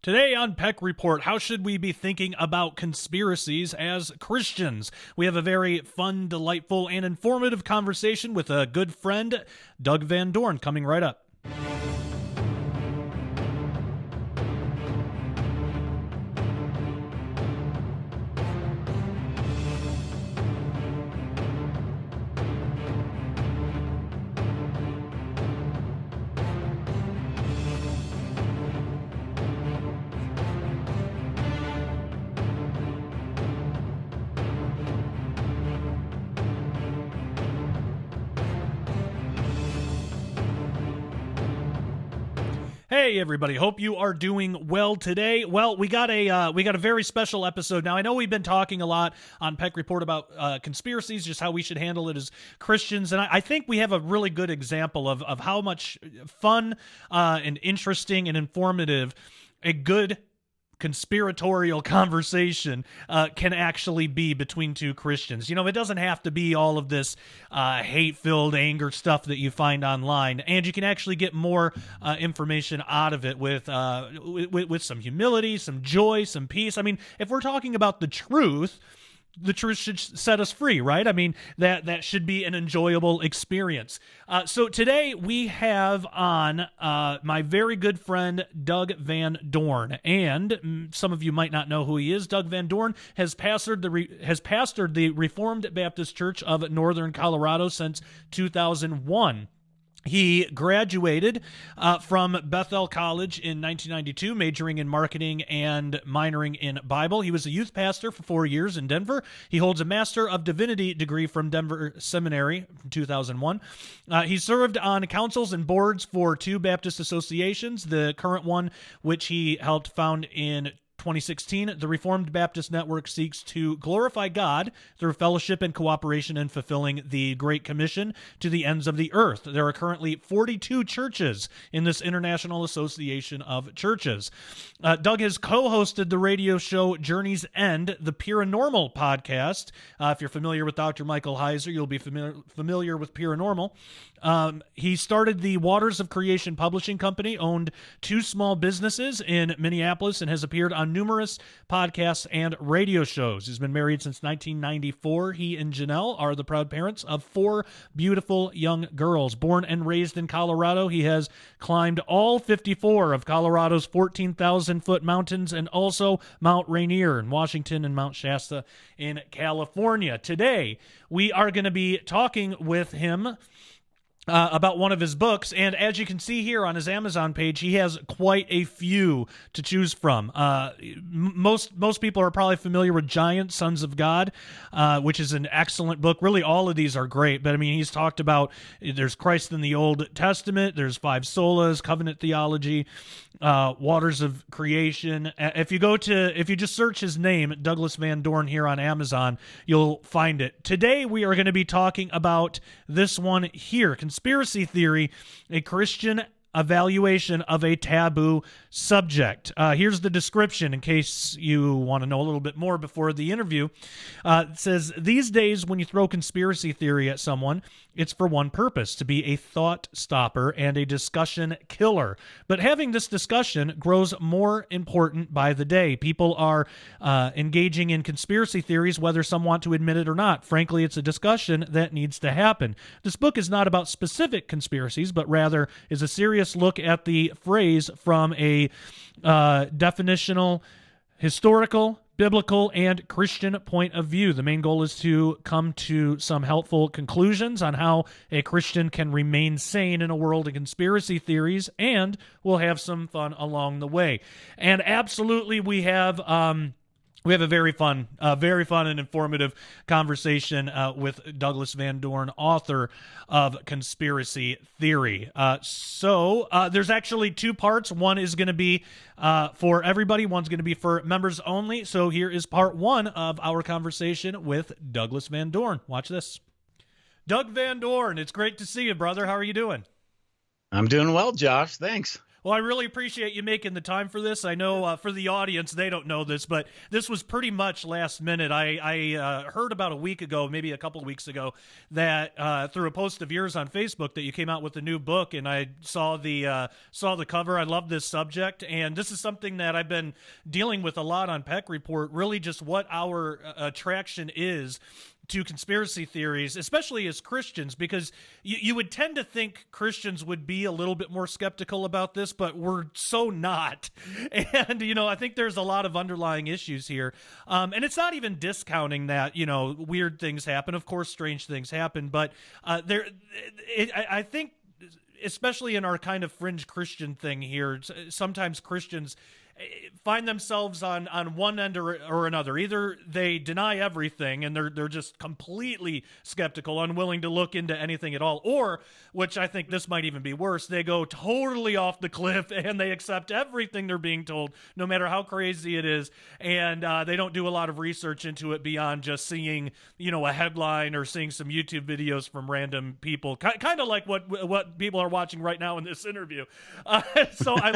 Today on Peck Report, how should we be thinking about conspiracies as Christians? We have a very fun, delightful, and informative conversation with a good friend, Doug Van Dorn, coming right up. Hey everybody, hope you are doing well today. Well, we got a very special episode. Now, I know we've been talking a lot on Peck Report about conspiracies, just how we should handle it as Christians, and I think we have a really good example of how much fun and interesting and informative a good conspiratorial conversation can actually be between two Christians. You know, it doesn't have to be all of this hate-filled anger stuff that you find online, and you can actually get more information out of it with some humility, some joy, some peace. I mean, if we're talking about the truth should set us free, right? I mean, that should be an enjoyable experience. So today we have on my very good friend, Doug Van Dorn. And some of you might not know who he is. Doug Van Dorn has pastored the Reformed Baptist Church of Northern Colorado since 2001. He graduated from Bethel College in 1992, majoring in marketing and minoring in Bible. He was a youth pastor for 4 years in Denver. He holds a Master of Divinity degree from Denver Seminary from 2001. He served on councils and boards for 2 Baptist associations, the current one, which he helped found in 2016, the Reformed Baptist Network seeks to glorify God through fellowship and cooperation in fulfilling the Great Commission to the ends of the earth. There are currently 42 churches in this International Association of Churches. Doug has co-hosted the radio show Journey's End, the Paranormal podcast. If you're familiar with Dr. Michael Heiser, you'll be familiar with Paranormal. He started the Waters of Creation Publishing Company, owned 2 small businesses in Minneapolis, and has appeared on numerous podcasts and radio shows. He's been married since 1994. He and Janelle are the proud parents of 4 beautiful young girls. Born and raised in Colorado, he has climbed all 54 of Colorado's 14,000-foot mountains and also Mount Rainier in Washington and Mount Shasta in California. Today, we are going to be talking with him about one of his books, and as you can see here on his Amazon page, he has quite a few to choose from. Most people are probably familiar with Giant, Sons of God, which is an excellent book. Really, all of these are great, but I mean, he's talked about, there's Christ in the Old Testament, there's 5 Solas, Covenant Theology, Waters of Creation. If you just search his name, Douglas Van Dorn, here on Amazon, you'll find it. Today, we are going to be talking about this one here, Conspiracy Theory, a Christian evaluation of a taboo subject. Here's the description in case you want to know a little bit more before the interview. It says, these days when you throw conspiracy theory at someone, it's for one purpose, to be a thought stopper and a discussion killer. But having this discussion grows more important by the day. People are engaging in conspiracy theories, whether some want to admit it or not. Frankly, it's a discussion that needs to happen. This book is not about specific conspiracies, but rather is a serious look at the phrase from a definitional, historical, biblical, and Christian point of view. The main goal is to come to some helpful conclusions on how a Christian can remain sane in a world of conspiracy theories, and we'll have some fun along the way. And absolutely, we have a very fun and informative conversation with Douglas Van Dorn, author of Conspiracy Theory. So there's actually 2 parts. One is going to be for everybody. One's going to be for members only. So here is part 1 of our conversation with Douglas Van Dorn. Watch this. Doug Van Dorn, it's great to see you, brother. How are you doing? I'm doing well, Josh. Thanks. Well, I really appreciate you making the time for this. I know for the audience, they don't know this, but this was pretty much last minute. I heard about a week ago, maybe a couple of weeks ago, that through a post of yours on Facebook that you came out with a new book, and I saw the cover. I love this subject, and this is something that I've been dealing with a lot on Peck Report, really just what our attraction is to conspiracy theories, especially as Christians, because you would tend to think Christians would be a little bit more skeptical about this, but we're so not. And, I think there's a lot of underlying issues here. And it's not even discounting that, weird things happen. Of course, strange things happen, but I think, especially in our kind of fringe Christian thing here, sometimes Christians find themselves on one end or another. Either they deny everything and they're just completely skeptical, unwilling to look into anything at all, or, which I think this might even be worse, they go totally off the cliff and they accept everything they're being told, no matter how crazy it is, and they don't do a lot of research into it beyond just seeing, a headline or seeing some YouTube videos from random people, kind of like what people are watching right now in this interview. So I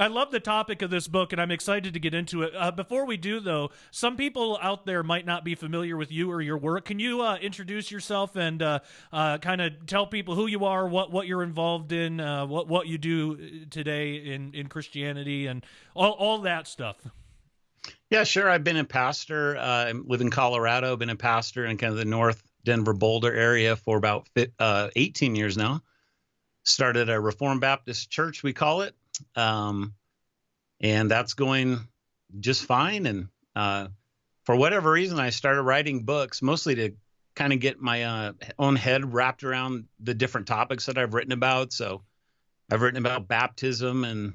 love the topic of this book, and I'm excited to get into it. Before we do, though, some people out there might not be familiar with you or your work. Can you introduce yourself and kind of tell people who you are, what you're involved in, what you do today in Christianity, and all that stuff? Yeah, sure. I've been a pastor. I live in Colorado. I've been a pastor in kind of the North Denver, Boulder area for about 18 years now. Started a Reformed Baptist church, we call it. And that's going just fine. And for whatever reason, I started writing books, mostly to kind of get my own head wrapped around the different topics that I've written about. So I've written about baptism and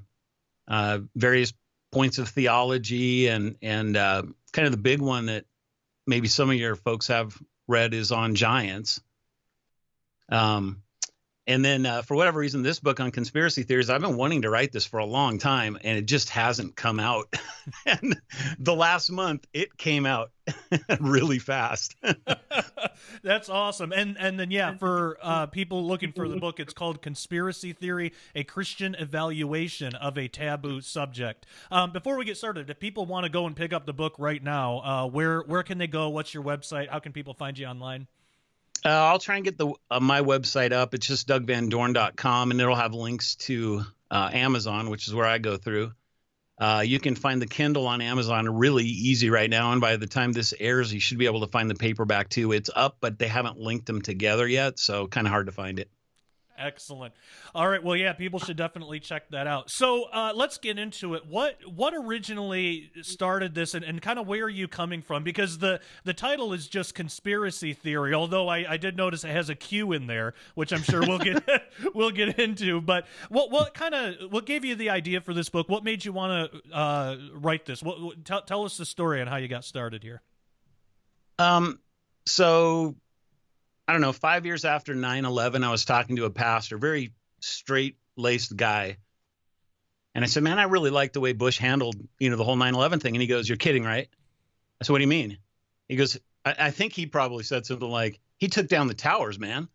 various points of theology, and kind of the big one that maybe some of your folks have read is on giants. And then for whatever reason, this book on conspiracy theories, I've been wanting to write this for a long time, and it just hasn't come out. And the last month, it came out really fast. That's awesome. And then, yeah, for people looking for the book, it's called Conspiracy Theory, A Christian Evaluation of a Taboo Subject. Before we get started, if people want to go and pick up the book right now, where can they go? What's your website? How can people find you online? I'll try and get my website up. It's just dougvandorn.com, and it'll have links to Amazon, which is where I go through. You can find the Kindle on Amazon really easy right now, and by the time this airs, you should be able to find the paperback too. It's up, but they haven't linked them together yet, so kind of hard to find it. Excellent. All right. Well, yeah, people should definitely check that out. So let's get into it. What originally started this, and kind of where are you coming from? Because the title is just Conspiracy Theory, although I did notice it has a Q in there, which I'm sure we'll get into. But what gave you the idea for this book? What made you want to write this? Tell us the story on how you got started here. So I don't know, 5 years after 9/11, I was talking to a pastor, very straight-laced guy. And I said, man, I really like the way Bush handled, the whole 9/11 thing. And he goes, you're kidding, right? I said, what do you mean? He goes, I think he probably said something like, he took down the towers, man.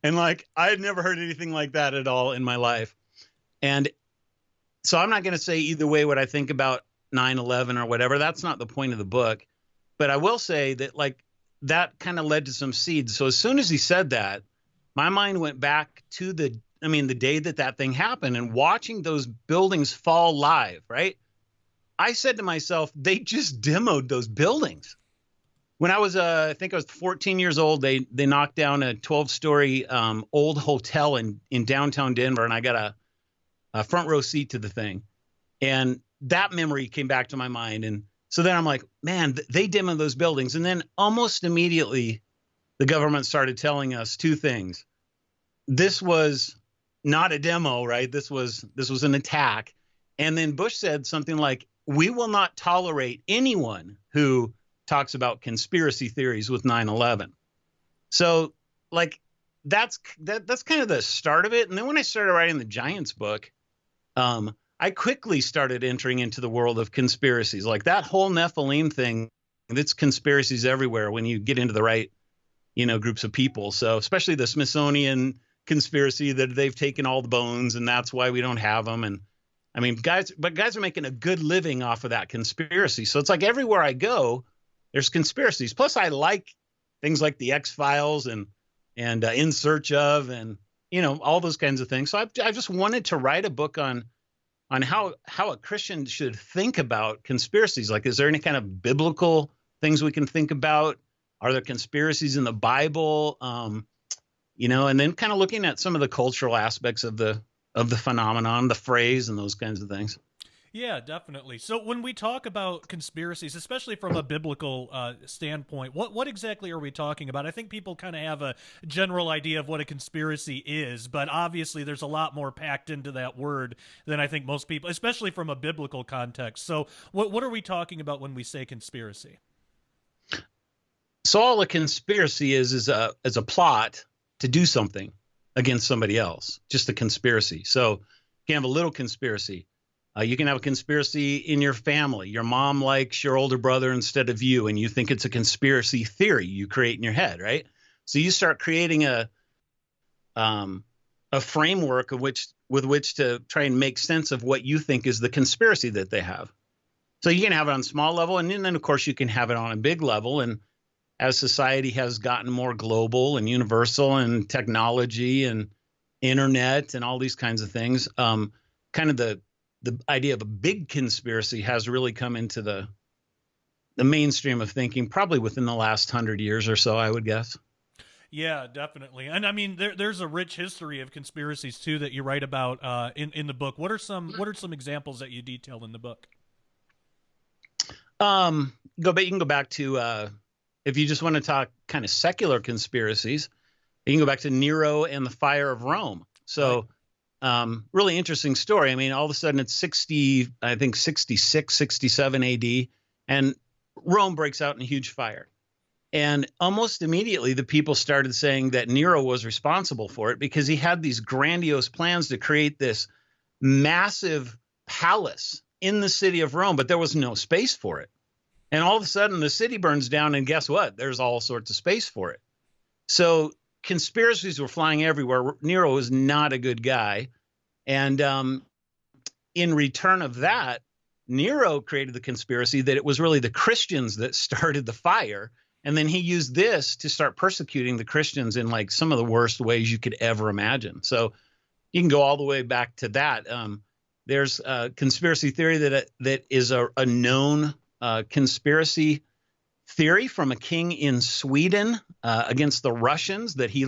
And I had never heard anything like that at all in my life. And so I'm not going to say either way what I think about 9/11 or whatever. That's not the point of the book. But I will say that that kind of led to some seeds. So as soon as he said that, my mind went back to the day that thing happened and watching those buildings fall live, right? I said to myself, they just demoed those buildings. When I was, I think I was 14 years old, they knocked down a 12-story old hotel in downtown Denver, and I got a front row seat to the thing. And that memory came back to my mind. And so then I'm like, man, they demoed those buildings. And then almost immediately, the government started telling us two things. This was not a demo, right? This was an attack. And then Bush said something like, we will not tolerate anyone who talks about conspiracy theories with 9/11. So that's kind of the start of it. And then when I started writing the Giants book, I quickly started entering into the world of conspiracies, like that whole Nephilim thing. It's conspiracies everywhere when you get into the right, groups of people. So especially the Smithsonian conspiracy that they've taken all the bones and that's why we don't have them. And I mean, guys are making a good living off of that conspiracy. So it's like everywhere I go, there's conspiracies. Plus, I like things like the X-Files and In Search Of, and all those kinds of things. So I just wanted to write a book on how a Christian should think about conspiracies. Like, is there any kind of biblical things we can think about? Are there conspiracies in the Bible? And then kind of looking at some of the cultural aspects of the phenomenon, the phrase, and those kinds of things. Yeah, definitely. So when we talk about conspiracies, especially from a biblical standpoint, what exactly are we talking about? I think people kind of have a general idea of what a conspiracy is, but obviously there's a lot more packed into that word than I think most people, especially from a biblical context. So what are we talking about when we say conspiracy? So all a conspiracy is a plot to do something against somebody else, just a conspiracy. So you can have a little conspiracy. You can have a conspiracy in your family. Your mom likes your older brother instead of you, and you think it's a conspiracy theory you create in your head, right? So you start creating a framework with which to try and make sense of what you think is the conspiracy that they have. So you can have it on a small level, and then of course you can have it on a big level. And as society has gotten more global and universal, and technology and internet and all these kinds of things, kind of the idea of a big conspiracy has really come into the mainstream of thinking, probably within the last 100 years or so, I would guess. Yeah, definitely. And I mean, there's a rich history of conspiracies too that you write about in the book. What are some examples that you detail in the book? You can go back to if you just want to talk kind of secular conspiracies, you can go back to Nero and the fire of Rome. So really interesting story. I mean, all of a sudden it's 66, 67 AD, and Rome breaks out in a huge fire. And almost immediately the people started saying that Nero was responsible for it because he had these grandiose plans to create this massive palace in the city of Rome, but there was no space for it. And all of a sudden the city burns down, and guess what? There's all sorts of space for it. So conspiracies were flying everywhere. Nero was not a good guy. And in return of that, Nero created the conspiracy that it was really the Christians that started the fire. And then he used this to start persecuting the Christians in like some of the worst ways you could ever imagine. So you can go all the way back to that. There's a conspiracy theory that is a known conspiracy theory from a king in Sweden against the Russians, that he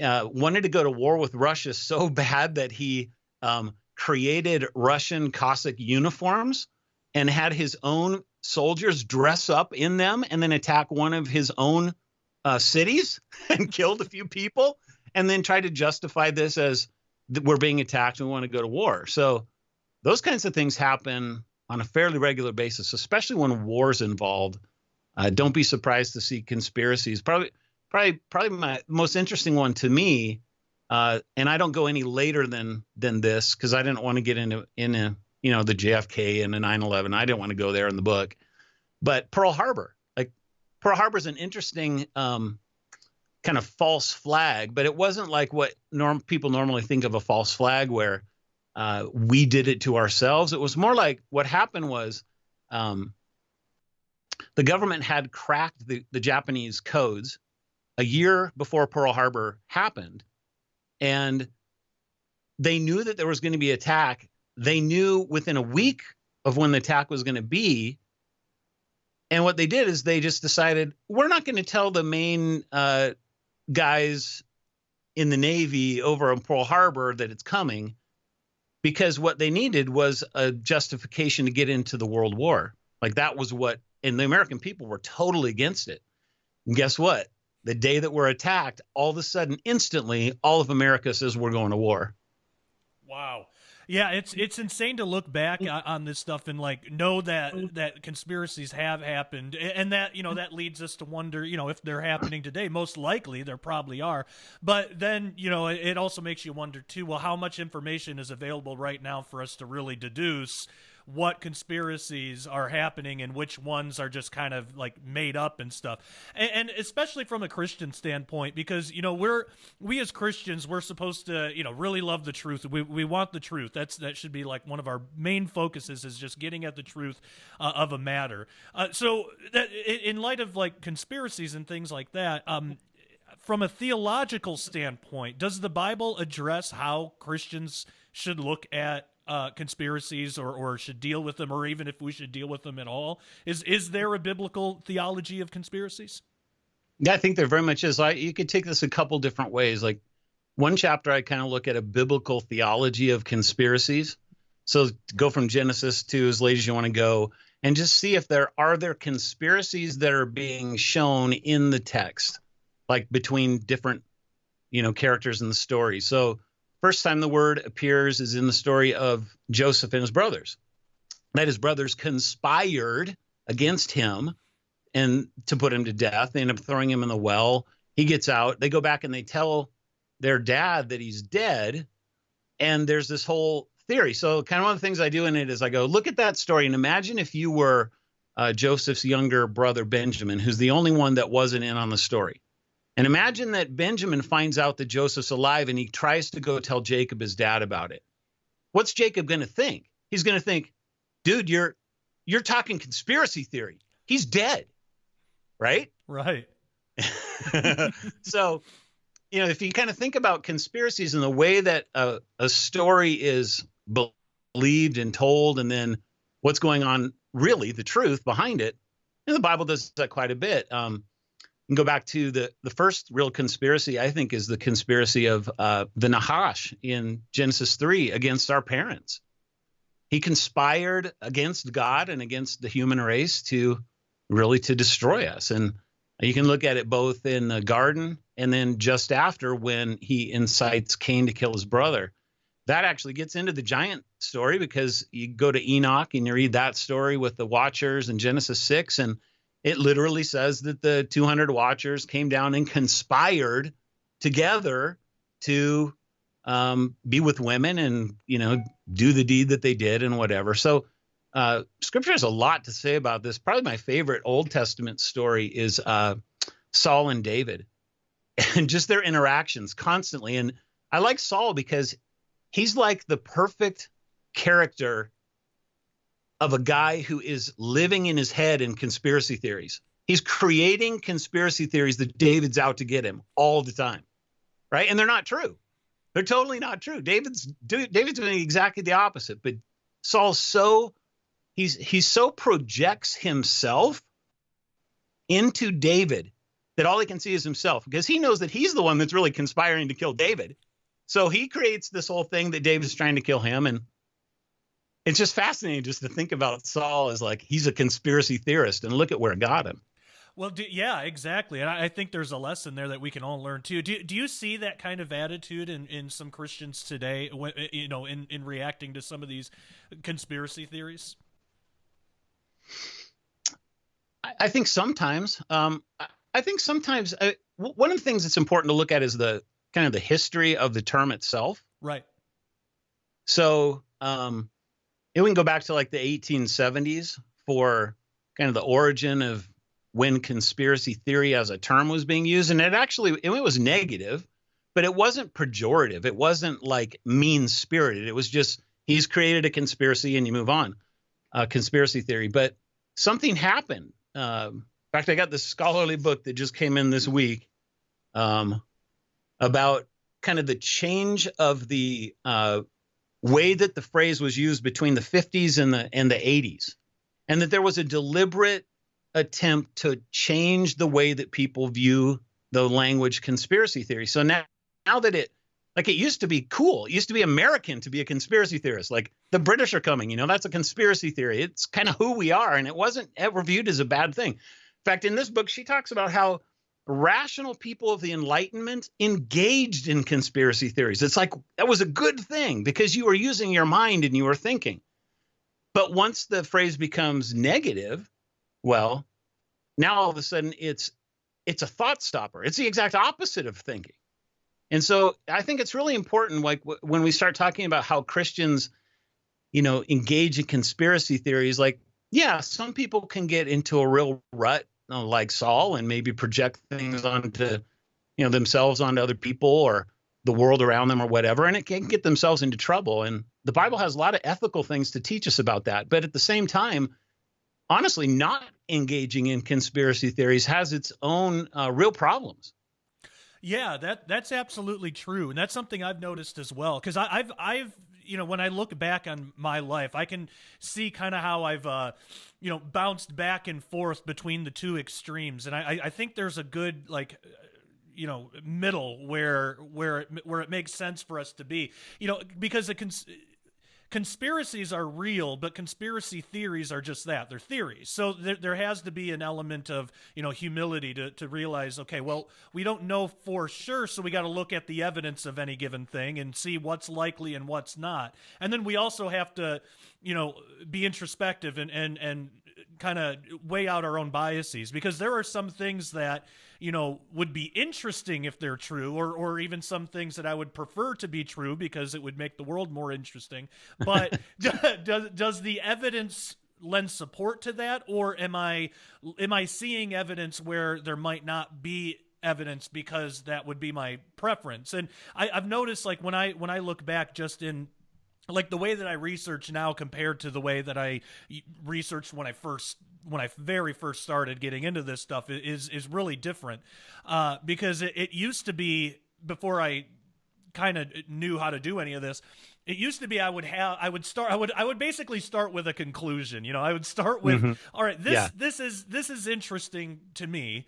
wanted to go to war with Russia so bad that he created Russian Cossack uniforms and had his own soldiers dress up in them and then attack one of his own cities and killed a few people, and then tried to justify this as we're being attacked and we want to go to war. So those kinds of things happen on a fairly regular basis, especially when war's involved. Don't be surprised to see conspiracies. Probably my most interesting one to me, and I don't go any later than this because I didn't want to get into the JFK and the 9/11. I didn't want to go there in the book. But Pearl Harbor, Pearl Harbor is an interesting kind of false flag, but it wasn't like what people normally think of a false flag, where we did it to ourselves. It was more like what happened was the government had cracked the Japanese codes a year before Pearl Harbor happened, and they knew that there was going to be an attack. They knew within a week of when the attack was going to be. And what they did is they just decided, we're not going to tell the main guys in the Navy over in Pearl Harbor that it's coming, because what they needed was a justification to get into the World War. Like that was what, and the American people were totally against it. And guess what? The day that we're attacked, all of a sudden, instantly, all of America says we're going to war. Wow. Yeah, it's insane to look back on this stuff and know that conspiracies have happened, and that that leads us to wonder if they're happening today. Most likely there probably are, but then it also makes you wonder too. Well, how much information is available right now for us to really deduce what conspiracies are happening and which ones are just kind of like made up and stuff. And especially from a Christian standpoint, because, you know, we as Christians, we're supposed to, you know, really love the truth. We want the truth. That should be like one of our main focuses, is just getting at the truth of a matter. So that, in light of like conspiracies and things like that, from a theological standpoint, does the Bible address how Christians should look at conspiracies, or should deal with them, or even if we should deal with them at all? Is there a biblical theology of conspiracies? Yeah, I think there very much is. You could take this a couple different ways. Like one chapter, I kind of look at a biblical theology of conspiracies. So go from Genesis to as late as you want to go, and just see if there are conspiracies that are being shown in the text, like between different, you know, characters in the story. So first time the word appears is in the story of Joseph and his brothers, that his brothers conspired against him and to put him to death. They end up throwing him in the well. He gets out. They go back and they tell their dad that he's dead. And there's this whole theory. So kind of one of the things I do in it is I go, look at that story and imagine if you were Joseph's younger brother, Benjamin, who's the only one that wasn't in on the story. And imagine that Benjamin finds out that Joseph's alive and he tries to go tell Jacob, his dad, about it. What's Jacob going to think? He's going to think, dude, you're talking conspiracy theory. He's dead. Right? Right. So, you know, if you kind of think about conspiracies and the way that a story is believed and told, and then what's going on, really the truth behind it, and the Bible does that quite a bit. And go back to the first real conspiracy, I think, is the conspiracy of the Nahash in Genesis 3 against our parents. He conspired against God and against the human race to destroy us. And you can look at it both in the garden and then just after, when he incites Cain to kill his brother. That actually gets into the giant story, because you go to Enoch and you read that story with the Watchers in Genesis 6, and it literally says that the 200 Watchers came down and conspired together to be with women and, you know, do the deed that they did and whatever. So Scripture has a lot to say about this. Probably my favorite Old Testament story is Saul and David, and just their interactions constantly. And I like Saul because he's like the perfect character of a guy who is living in his head in conspiracy theories. He's creating conspiracy theories that David's out to get him all the time, right? And they're not true. They're totally not true. David's doing exactly the opposite. But Saul's he so projects himself into David that all he can see is himself, because he knows that he's the one that's really conspiring to kill David. So he creates this whole thing that David's trying to kill him. And it's just fascinating just to think about Saul as like, he's a conspiracy theorist, and look at where it got him. Well, yeah, exactly. And I think there's a lesson there that we can all learn too. Do you see that kind of attitude in some Christians today, you know, in reacting to some of these conspiracy theories? I think sometimes, one of the things that's important to look at is the kind of the history of the term itself. Right. So, we can go back to like the 1870s for kind of the origin of when conspiracy theory as a term was being used. And it was negative, but it wasn't pejorative. It wasn't like mean-spirited. It was just, he's created a conspiracy and you move on, conspiracy theory. But something happened. In fact, I got this scholarly book that just came in this week about kind of the change of the way that the phrase was used between the 50s and the 80s, and that there was a deliberate attempt to change the way that people view the language conspiracy theory. So now that it used to be cool, it used to be American to be a conspiracy theorist, like the British are coming, you know, that's a conspiracy theory. It's kind of who we are. And it wasn't ever viewed as a bad thing. In fact, in this book, she talks about how rational people of the Enlightenment engaged in conspiracy theories. It's like that was a good thing because you were using your mind and you were thinking. But once the phrase becomes negative, well, now all of a sudden it's a thought stopper. It's the exact opposite of thinking. And so I think it's really important, like when we start talking about how Christians, engage in conspiracy theories, like, yeah, some people can get into a real rut, like Saul, and maybe project things onto, themselves onto other people or the world around them or whatever, and it can get themselves into trouble. And the Bible has a lot of ethical things to teach us about that. But at the same time, honestly, not engaging in conspiracy theories has its own real problems. Yeah, that's absolutely true, and that's something I've noticed as well. Because I've when I look back on my life, I can see kind of how I've bounced back and forth between the two extremes, and I think there's a good middle where it makes sense for us to be, because conspiracies are real, but conspiracy theories are just that. They're theories. So there has to be an element of, humility to realize, okay, well, we don't know for sure, so we got to look at the evidence of any given thing and see what's likely and what's not. And then we also have to, be introspective and kind of weigh out our own biases, because there are some things that, would be interesting if they're true, or even some things that I would prefer to be true because it would make the world more interesting. But does the evidence lend support to that, or am I seeing evidence where there might not be evidence because that would be my preference? And I've noticed, like, when I look back just in like the way that I research now compared to the way that I researched when I very first started getting into this stuff is really different. Because it used to be, before I kind of knew how to do any of this, it used to be I would basically start with a conclusion. I would start with, all right, this is interesting to me.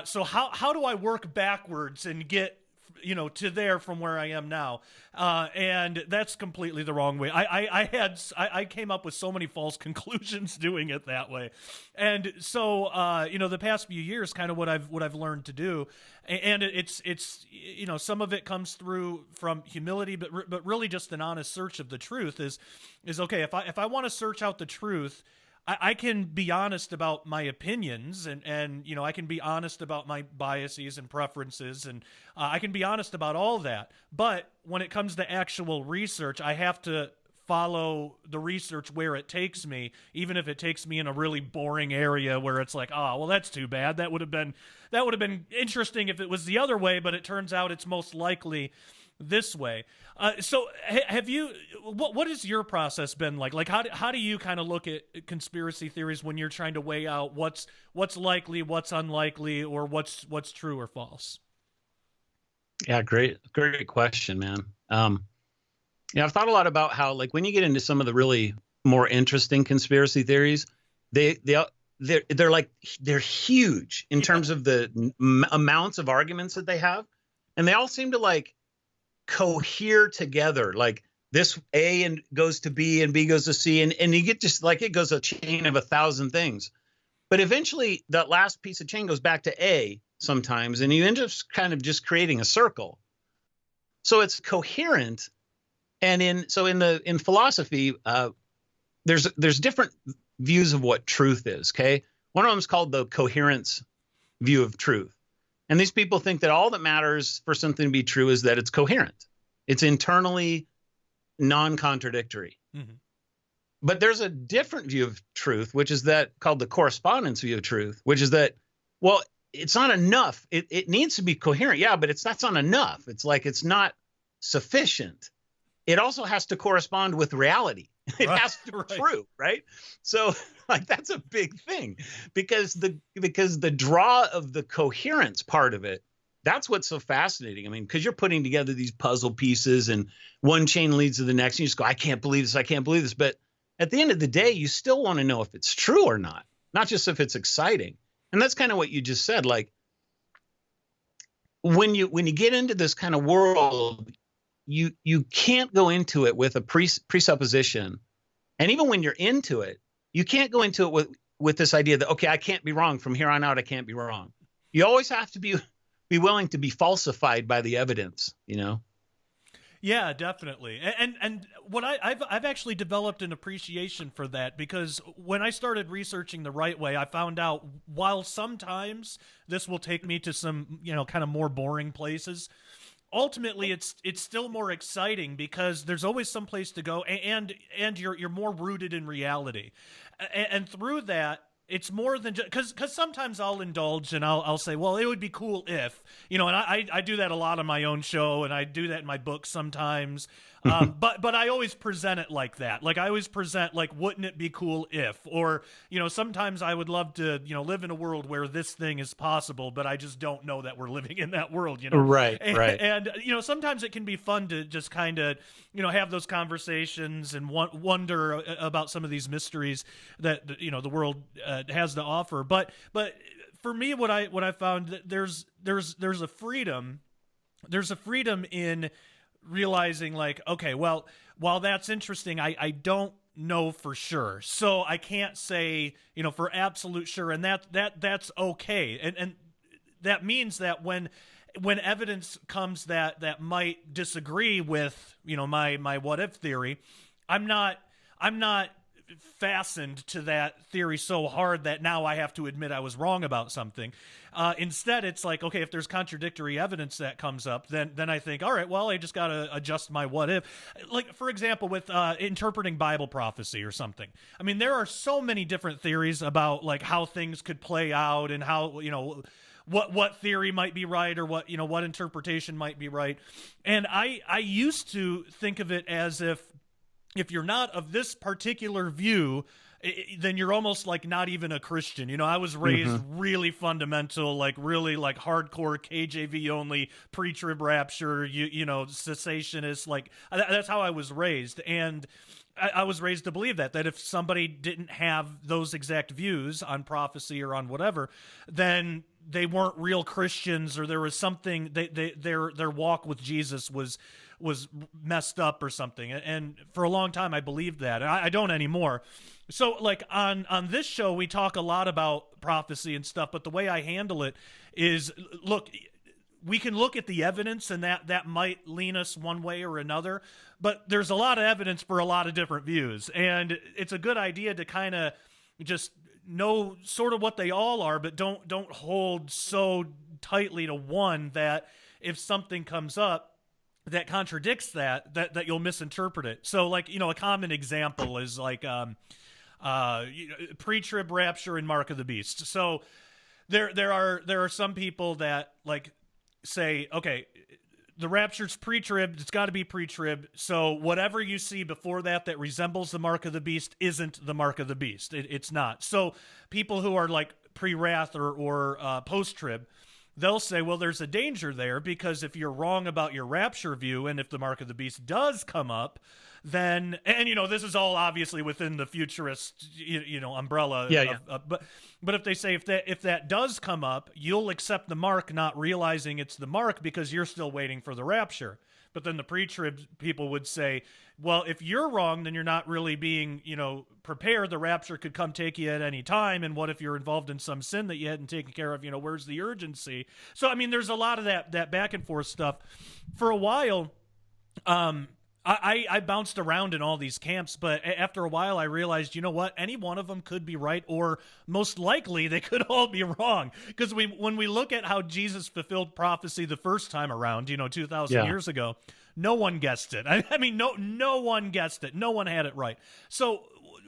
So how do I work backwards and get to there from where I am now? And that's completely the wrong way. I came up with so many false conclusions doing it that way. And so, the past few years, kind of what I've learned to do, and it's some of it comes through from humility, but really just an honest search of the truth is okay. If I want to search out the truth, I can be honest about my opinions, and I can be honest about my biases and preferences, and I can be honest about all that. But when it comes to actual research, I have to follow the research where it takes me, even if it takes me in a really boring area where it's like, oh, well, that's too bad. That would have been interesting if it was the other way, but it turns out it's most likely this way. So have you, what has your process been like? Like, how do you kind of look at conspiracy theories when you're trying to weigh out what's likely, what's unlikely, or what's true or false? Yeah, great question, man. I've thought a lot about how, like, when you get into some of the really more interesting conspiracy theories, they're huge in terms of the amounts of arguments that they have, and they all seem to like cohere together. Like, this A and goes to B and B goes to C, and you get just like, it goes a chain of 1,000 things. But eventually that last piece of chain goes back to A sometimes, and you end up kind of just creating a circle. So it's coherent. And in philosophy, there's different views of what truth is. Okay. One of them is called the coherence view of truth. And these people think that all that matters for something to be true is that it's coherent. It's internally non-contradictory. Mm-hmm. But there's a different view of truth, which is that called the correspondence view of truth, which is that, well, it's not enough. It needs to be coherent. Yeah, but that's not enough. It's like, it's not sufficient. It also has to correspond with reality. It has to be true, right? So, like, that's a big thing, because the draw of the coherence part of it, that's what's so fascinating. I mean, because you're putting together these puzzle pieces, and one chain leads to the next, and you just go, I can't believe this, I can't believe this. But at the end of the day, you still want to know if it's true or not just if it's exciting. And that's kind of what you just said. Like, when you get into this kind of world, you can't go into it with a presupposition. And even when you're into it, you can't go into it with this idea that, okay, I can't be wrong from here on out. I can't be wrong. You always have to be willing to be falsified by the evidence, Yeah, definitely. And what I've actually developed an appreciation for that, because when I started researching the right way, I found out, while sometimes this will take me to some, kind of more boring places, ultimately it's still more exciting because there's always some place to go, and you're more rooted in reality, and through that it's more than just because sometimes I'll indulge and I'll say, well, it would be cool if, and I do that a lot on my own show, and I do that in my book sometimes. But I always present it like that. Like I always present like, wouldn't it be cool if, or, sometimes I would love to, live in a world where this thing is possible, but I just don't know that we're living in that world, Right. And sometimes it can be fun to just kind of, have those conversations and wonder about some of these mysteries that, the world has to offer. But for me, what I found, that there's a freedom in realizing, like, okay, well, while that's interesting, I don't know for sure, so I can't say, for absolute sure, and that's okay, and that means that when evidence comes that might disagree with, my what if theory, I'm not fastened to that theory so hard that now I have to admit I was wrong about something. Instead, it's like, okay, if there's contradictory evidence that comes up, then I think, all right, well, I just got to adjust my what if. Like, for example, with interpreting Bible prophecy or something. I mean, there are so many different theories about like how things could play out and how, what theory might be right, or what interpretation might be right. And I used to think of it as if you're not of this particular view, then you're almost like not even a Christian. I was raised really fundamental, like really like hardcore KJV only, pre-trib rapture, cessationist. Like that's how I was raised. And I was raised to believe that if somebody didn't have those exact views on prophecy or on whatever, then they weren't real Christians, or there was something, their walk with Jesus was messed up or something. And for a long time I believed that. I don't anymore. So like on this show we talk a lot about prophecy and stuff, but the way I handle it is, look, we can look at the evidence and that might lean us one way or another, but there's a lot of evidence for a lot of different views, and it's a good idea to kind of just know sort of what they all are, but don't hold so tightly to one that if something comes up that contradicts that you'll misinterpret it. So like, a common example is like pre-trib rapture and Mark of the Beast. So there are some people that like say, okay, the rapture's pre-trib, it's got to be pre-trib, so whatever you see before that resembles the Mark of the Beast isn't the Mark of the Beast. It's not. So people who are like pre-wrath or post-trib, they'll say, well, there's a danger there, because if you're wrong about your rapture view, and if the Mark of the Beast does come up, then, and this is all obviously within the futurist umbrella. Yeah. But if they say if that does come up, you'll accept the mark, not realizing it's the mark because you're still waiting for the rapture. But then the pre-trib people would say, well, if you're wrong, then you're not really being, prepared. The rapture could come take you at any time. And what if you're involved in some sin that you hadn't taken care of? Where's the urgency? So, I mean, there's a lot of that back and forth stuff. For a while, I bounced around in all these camps, but after a while I realized, you know what? Any one of them could be right, or most likely they could all be wrong. Because when we look at how Jesus fulfilled prophecy the first time around, 2,000 years ago, no one guessed it. I mean, no one guessed it. No one had it right. So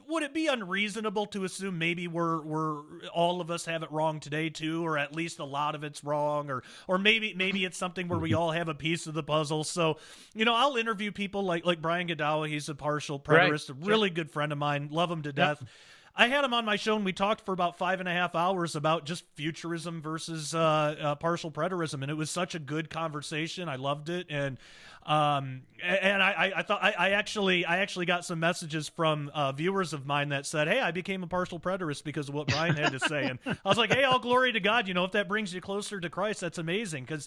would it be unreasonable to assume maybe we're all of us have it wrong today too, or at least a lot of it's wrong, or maybe it's something where we all have a piece of the puzzle? So, I'll interview people like Brian Godawa. He's a partial preterist, a really good friend of mine. Love him to death. I had him on my show, and we talked for about 5.5 hours about just futurism versus partial preterism, and it was such a good conversation. I loved it, and I thought I actually got some messages from viewers of mine that said, "Hey, I became a partial preterist because of what Brian had to say," and I was like, "Hey, all glory to God! If that brings you closer to Christ, that's amazing." Because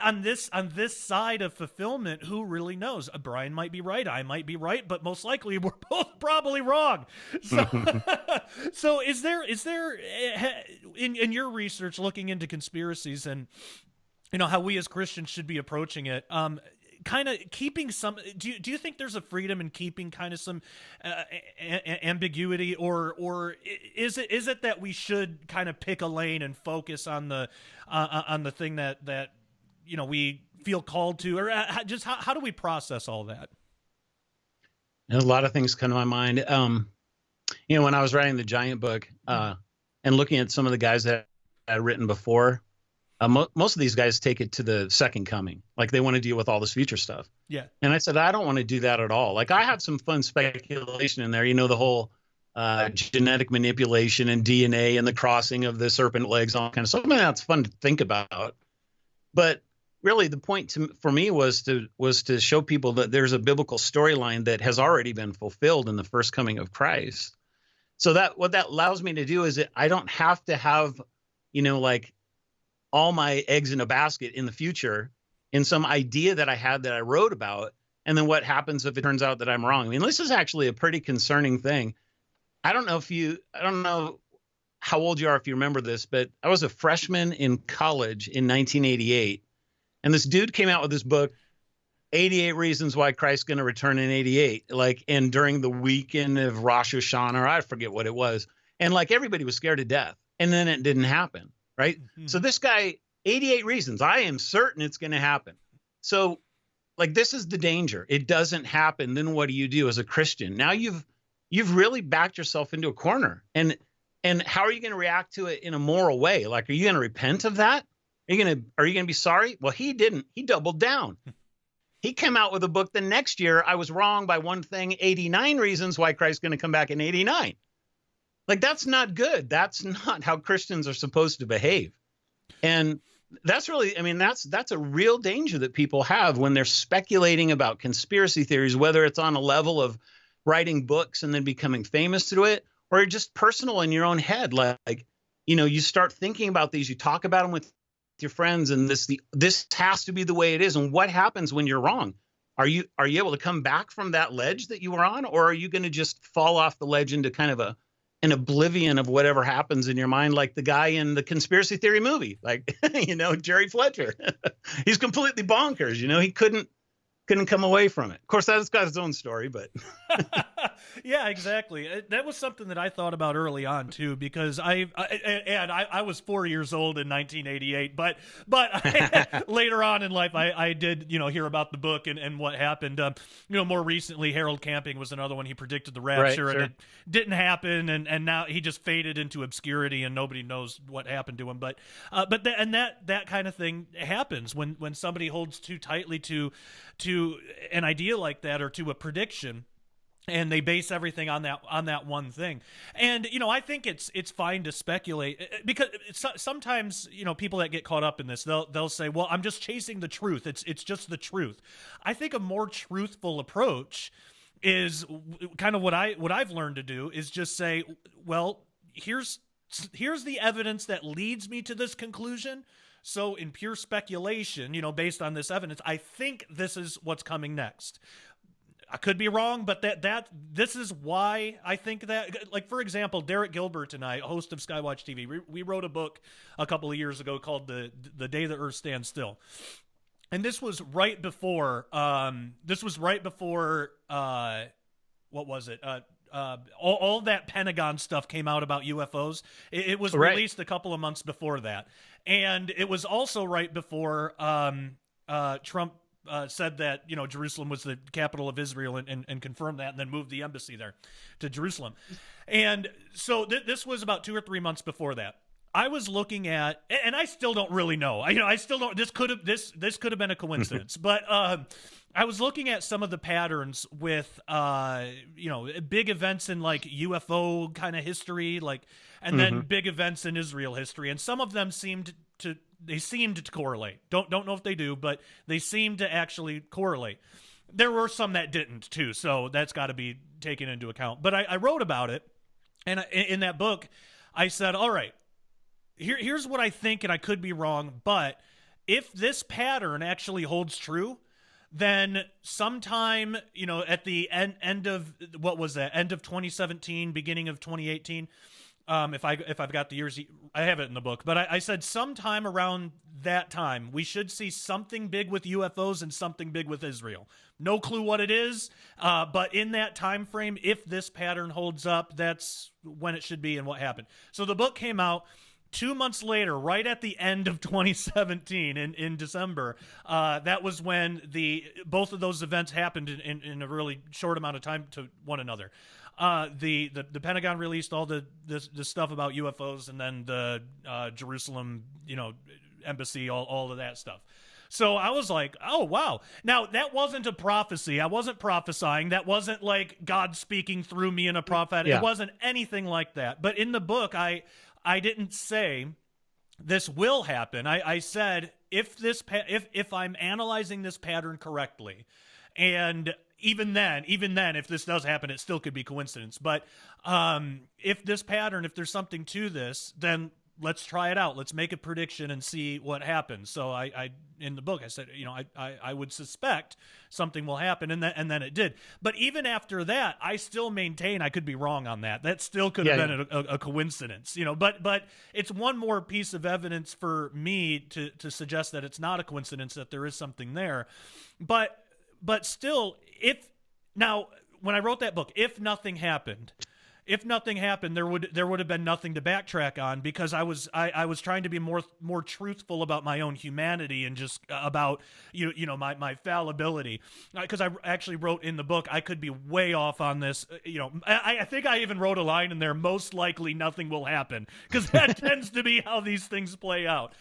on this side of fulfillment, who really knows? Brian might be right, I might be right, but most likely we're both probably wrong. So. So is there in your research looking into conspiracies and how we as Christians should be approaching it, kind of keeping some, do you think there's a freedom in keeping kind of some ambiguity, or is it that we should kind of pick a lane and focus on the thing that we feel called to, or just how do we process all that? And a lot of things come to my mind. When I was writing the Giant book and looking at some of the guys that I'd written before, most of these guys take it to the second coming. Like they want to deal with all this future stuff. Yeah. And I said, I don't want to do that at all. Like I have some fun speculation in there, the whole genetic manipulation and DNA and the crossing of the serpent legs, all kind of stuff. I mean, that's fun to think about. But really the point for me was to show people that there's a biblical storyline that has already been fulfilled in the first coming of Christ. So that what that allows me to do is that I don't have to have, like all my eggs in a basket in the future in some idea that I had that I wrote about. And then what happens if it turns out that I'm wrong? I mean, this is actually a pretty concerning thing. I don't know how old you are, if you remember this, but I was a freshman in college in 1988. And this dude came out with this book, 88 Reasons Why Christ's going to Return in 88, and during the weekend of Rosh Hashanah, or I forget what it was. And everybody was scared to death. And then it didn't happen, right? Mm-hmm. So this guy, 88 reasons, I am certain it's going to happen. So this is the danger. It doesn't happen. Then what do you do as a Christian? Now you've really backed yourself into a corner. And how are you going to react to it in a moral way? Are you going to repent of that? Are you going to be sorry? Well, he didn't. He doubled down. He came out with a book the next year. I was wrong by one thing, 89 Reasons Why Christ's going to Come Back in 89. That's not good. That's not how Christians are supposed to behave. And that's really, that's a real danger that people have when they're speculating about conspiracy theories, whether it's on a level of writing books and then becoming famous through it, or just personal in your own head. You start thinking about these, you talk about them with your friends, and this has to be the way it is. And what happens when you're wrong? Are you able to come back from that ledge that you were on, or are you going to just fall off the ledge into kind of an oblivion of whatever happens in your mind, like the guy in the conspiracy theory movie, Jerry Fletcher? He's completely bonkers. He couldn't come away from it. Of course, that's got his own story, but yeah, exactly. That was something that I thought about early on too, because I was 4 years old in 1988, but later on in life, I did, hear about the book and what happened. More recently, Harold Camping was another one. He predicted the rapture, right, sure. And it didn't happen, and now he just faded into obscurity, and nobody knows what happened to him. But that kind of thing happens when somebody holds too tightly to an idea like that, or to a prediction, and they base everything on that one thing. And I think it's fine to speculate, because sometimes people that get caught up in this, they'll say, well, I'm just chasing the truth, it's just the truth. I think a more truthful approach is kind of what I've learned to do, is just say, well, here's the evidence that leads me to this conclusion. So in pure speculation, based on this evidence, I think this is what's coming next. I could be wrong, but this is why I think that. Like, for example, Derek Gilbert and I, host of Skywatch TV, we wrote a book a couple of years ago called The Day the Earth Stands Still. And this was right before what was it? All that Pentagon stuff came out about UFOs. It was released a couple of months before that. And it was also right before Trump said that Jerusalem was the capital of Israel, and confirmed that, and then moved the embassy there to Jerusalem. And so this was about 2 or 3 months before that. I was looking at, and I still don't really know. I still don't. This could have been a coincidence, but I was looking at some of the patterns with big events in UFO kind of history, and then big events in Israel history, and some of them seemed to correlate. Don't know if they do, but they seemed to actually correlate. There were some that didn't too, so that's got to be taken into account. But I wrote about it, and in that book, I said, all right, here's what I think, and I could be wrong, but if this pattern actually holds true, then sometime, at the end of, what was that, end of 2017, beginning of 2018, if I've got the years, I have it in the book, but I said sometime around that time, we should see something big with UFOs and something big with Israel. No clue what it is, but in that time frame, if this pattern holds up, that's when it should be and what happened. So the book came out 2 months later, right at the end of 2017 in December, that was when both of those events happened in a really short amount of time to one another. The Pentagon released all the stuff about UFOs, and then the Jerusalem, embassy, all of that stuff. So I was like, oh, wow. Now, that wasn't a prophecy. I wasn't prophesying. That wasn't like God speaking through me in a prophet. Yeah. It wasn't anything like that. But in the book, I didn't say this will happen. I said, if I'm analyzing this pattern correctly, and even then, if this does happen, it still could be coincidence. But if there's something to this, then let's try it out. Let's make a prediction and see what happens. So I in the book, I said, I would suspect something will happen, and then it did. But even after that, I still maintain I could be wrong on that. That still could have been a coincidence, But it's one more piece of evidence for me to suggest that it's not a coincidence, that there is something there. But still, when I wrote that book, if nothing happened, there would have been nothing to backtrack on, because I was trying to be more truthful about my own humanity and just about my fallibility, because I actually wrote in the book I could be way off on this. I think I even wrote a line in there: most likely nothing will happen, because that tends to be how these things play out.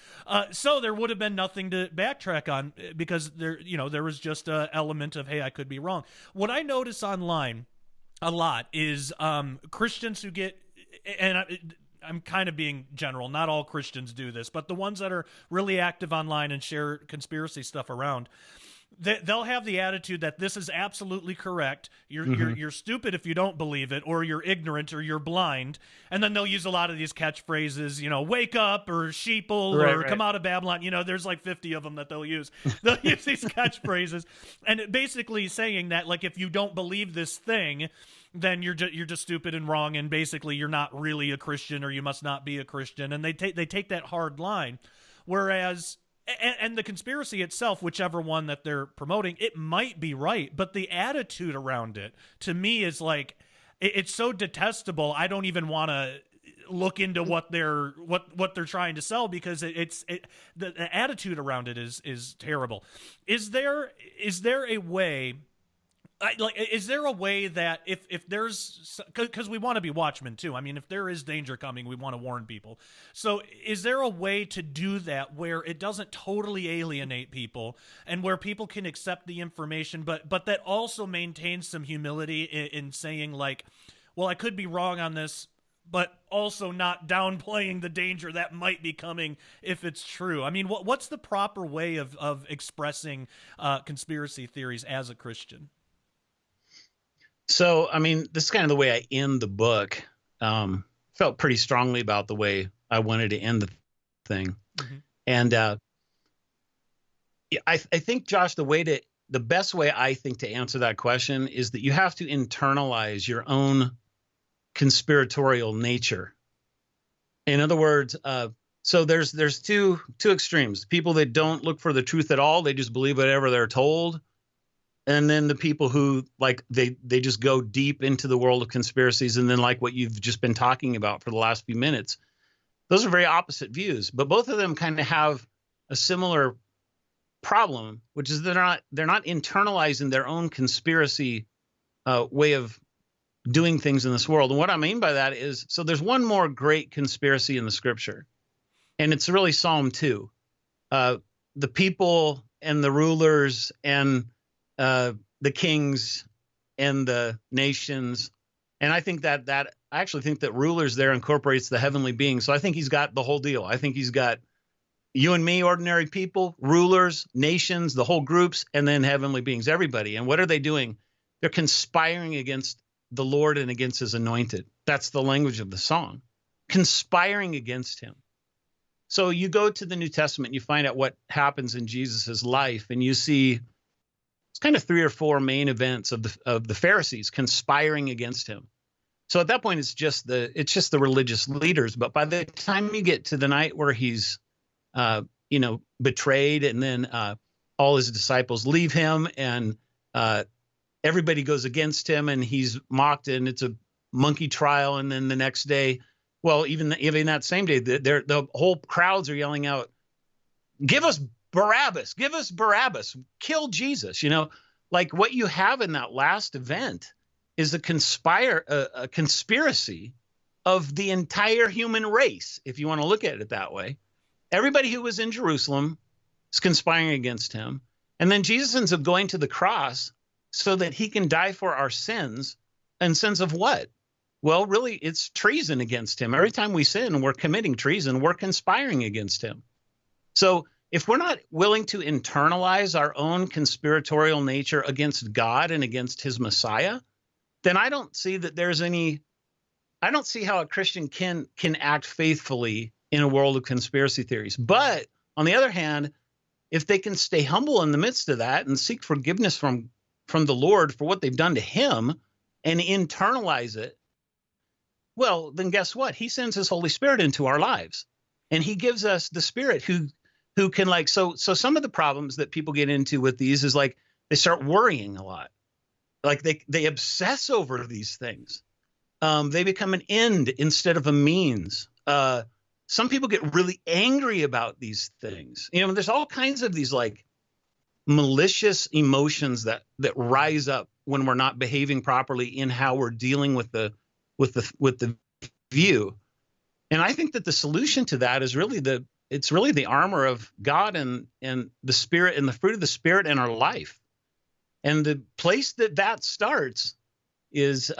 So there would have been nothing to backtrack on, because there was just an element of, hey, I could be wrong. What I notice online a lot is Christians who get, and I'm kind of being general, not all Christians do this, but the ones that are really active online and share conspiracy stuff around, they'll have the attitude that this is absolutely correct. You're stupid if you don't believe it, or you're ignorant, or you're blind. And then they'll use a lot of these catchphrases, wake up, or sheeple, or come out of Babylon. There's like 50 of them that they'll use. They'll use these catchphrases, and basically saying that, like, if you don't believe this thing, then you're just stupid and wrong, and basically you're not really a Christian, or you must not be a Christian. And they take that hard line, whereas. And the conspiracy itself, whichever one that they're promoting, it might be right, but the attitude around it, to me, is like, it's so detestable. I don't even want to look into what they're trying to sell, because the attitude around it is terrible. Is there a way? Is there a way that if there's, because we want to be watchmen too. I mean, if there is danger coming, we want to warn people. So is there a way to do that where it doesn't totally alienate people, and where people can accept the information, but that also maintains some humility in saying, like, well, I could be wrong on this, but also not downplaying the danger that might be coming if it's true? I mean, what's the proper way of expressing conspiracy theories as a Christian? So, I mean, this is kind of the way I end the book. Felt pretty strongly about the way I wanted to end the thing. Mm-hmm. And I think, Josh, the best way I think to answer that question is that you have to internalize your own conspiratorial nature. In other words, so there's two extremes: people that don't look for the truth at all, they just believe whatever they're told. And then the people who, like, they just go deep into the world of conspiracies, and then, like what you've just been talking about for the last few minutes, those are very opposite views. But both of them kind of have a similar problem, which is they're not internalizing their own conspiracy way of doing things in this world. And what I mean by that is, so there's one more great conspiracy in the Scripture, and it's really Psalm 2. The people and the rulers and the kings and the nations. And I think I actually think that rulers there incorporates the heavenly beings. So I think he's got the whole deal. I think he's got you and me, ordinary people, rulers, nations, the whole groups, and then heavenly beings, everybody. And what are they doing? They're conspiring against the Lord and against his anointed. That's the language of the song, conspiring against him. So you go to the New Testament, you find out what happens in Jesus's life, and you see it's kind of 3 or 4 main events of the Pharisees conspiring against him. So at that point, it's just the religious leaders. But by the time you get to the night where he's, betrayed, and then all his disciples leave him, and everybody goes against him, and he's mocked, and it's a monkey trial. And then the next day, Well, even that same day, the whole crowds are yelling out, "Give us Barabbas! Give us Barabbas! Kill Jesus!" Like what you have in that last event is a conspiracy of the entire human race, if you want to look at it that way. Everybody who was in Jerusalem is conspiring against him. And then Jesus ends up going to the cross so that he can die for our sins. And sins of what? Well, really, it's treason against him. Every time we sin, we're committing treason. We're conspiring against him. So if we're not willing to internalize our own conspiratorial nature against God and against his Messiah, then I don't see how a Christian can act faithfully in a world of conspiracy theories. But on the other hand, if they can stay humble in the midst of that and seek forgiveness from the Lord for what they've done to him and internalize it, well, then guess what? He sends his Holy Spirit into our lives, and he gives us the Spirit who can, like, so some of the problems that people get into with these is like they start worrying a lot. Like they obsess over these things. They become an end instead of a means. Some people get really angry about these things. There's all kinds of these like malicious emotions that rise up when we're not behaving properly in how we're dealing with the view. And I think that the solution to that is really the armor of God and the Spirit and the fruit of the Spirit in our life. And the place that starts is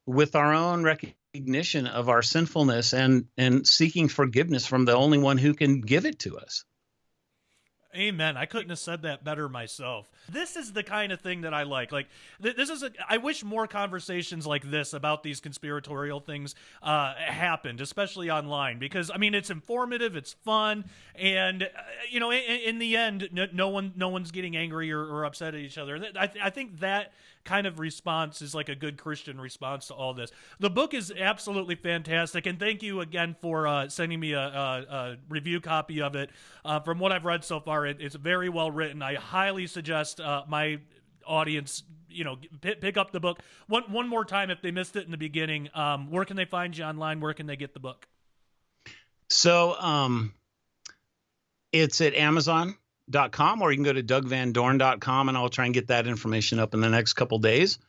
with our own recognition of our sinfulness and seeking forgiveness from the only one who can give it to us. Amen. I couldn't have said that better myself. This is the kind of thing that I like. Like, I wish more conversations like this about these conspiratorial things happened, especially online, because, I mean, it's informative, it's fun, and, in the end, no one's getting angry or upset at each other. I think that kind of response is like a good Christian response to all this. The book is absolutely fantastic, and thank you again for sending me a review copy of it. From what I've read so far, it's very well written. I highly suggest my audience, pick up the book. One more time, if they missed it in the beginning, where can they find you online? Where can they get the book? So it's at Amazon.com, or you can go to DougVanDorn.com, and I'll try and get that information up in the next couple days.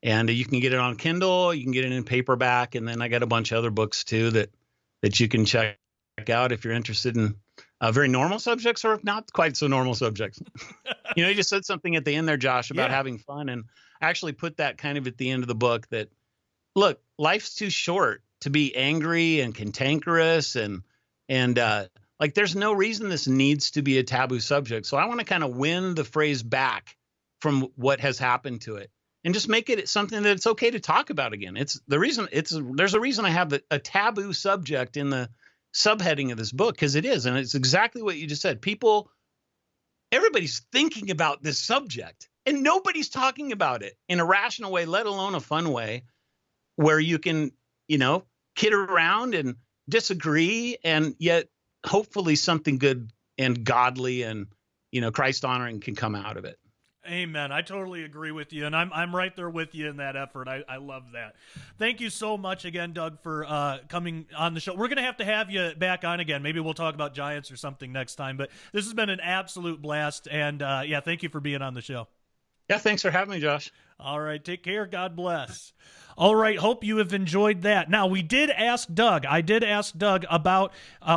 And you can get it on Kindle, you can get it in paperback, and then I got a bunch of other books too that you can check out if you're interested in very normal subjects or not quite so normal subjects. You just said something at the end there, Josh, about having fun, and I actually put that kind of at the end of the book that, look, life's too short to be angry and cantankerous and like, there's no reason this needs to be a taboo subject. So I want to kind of win the phrase back from what has happened to it and just make it something that it's okay to talk about again. There's a reason I have a taboo subject in the subheading of this book, because it is. And it's exactly what you just said. Everybody's thinking about this subject and nobody's talking about it in a rational way, let alone a fun way where you can, kid around and disagree, and yet hopefully something good and godly and, Christ honoring can come out of it. Amen. I totally agree with you, and I'm right there with you in that effort. I love that. Thank you so much again, Doug, for coming on the show. We're going to have you back on again. Maybe we'll talk about Giants or something next time, but this has been an absolute blast, and thank you for being on the show. Yeah, thanks for having me, Josh. All right, take care. God bless. All right, hope you have enjoyed that. Now, I did ask Doug about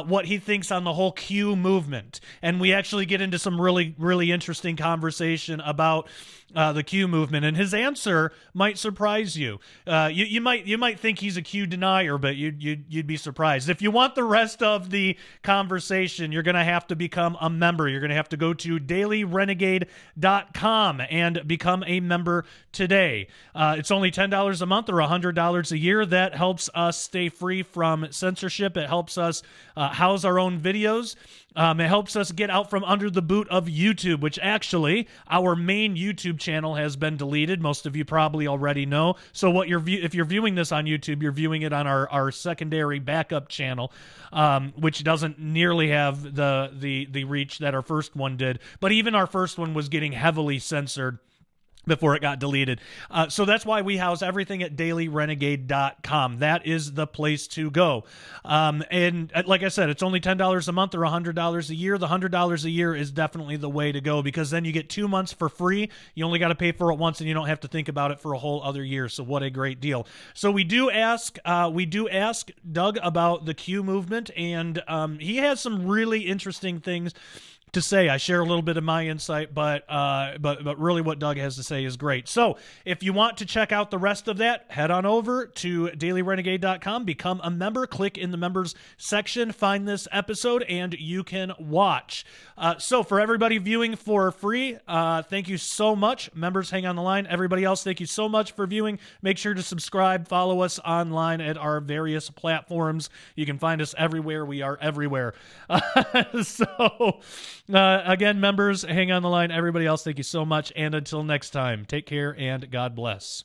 what he thinks on the whole Q movement, and we actually get into some really, really interesting conversation about the Q movement, and his answer might surprise you. You might think he's a Q denier, but you'd be surprised. If you want the rest of the conversation, you're going to have to become a member. You're going to have to go to dailyrenegade.com and become a member today. It's only $10 a month or $100 a year. That helps us stay free from censorship. It helps us house our own videos. It helps us get out from under the boot of YouTube, which actually our main YouTube channel has been deleted. Most of you probably already know. So if you're viewing this on YouTube, you're viewing it on our secondary backup channel, which doesn't nearly have the reach that our first one did. But even our first one was getting heavily censored before it got deleted. So that's why we house everything at dailyrenegade.com. That is the place to go. And like I said, it's only $10 a month or $100 a year. The $100 a year is definitely the way to go, because then you get 2 months for free. You only got to pay for it once, and you don't have to think about it for a whole other year. So what a great deal. So we do ask Doug about the Q movement, and he has some really interesting things to say. I share a little bit of my insight, but really what Doug has to say is great. So if you want to check out the rest of that, head on over to dailyrenegade.com, become a member, click in the members section, find this episode, and you can watch. So for everybody viewing for free, thank you so much. Members, hang on the line. Everybody else, thank you so much for viewing. Make sure to subscribe, follow us online at our various platforms. You can find us everywhere. We are everywhere. Again, members, hang on the line. Everybody else, thank you so much. And until next time, take care and God bless.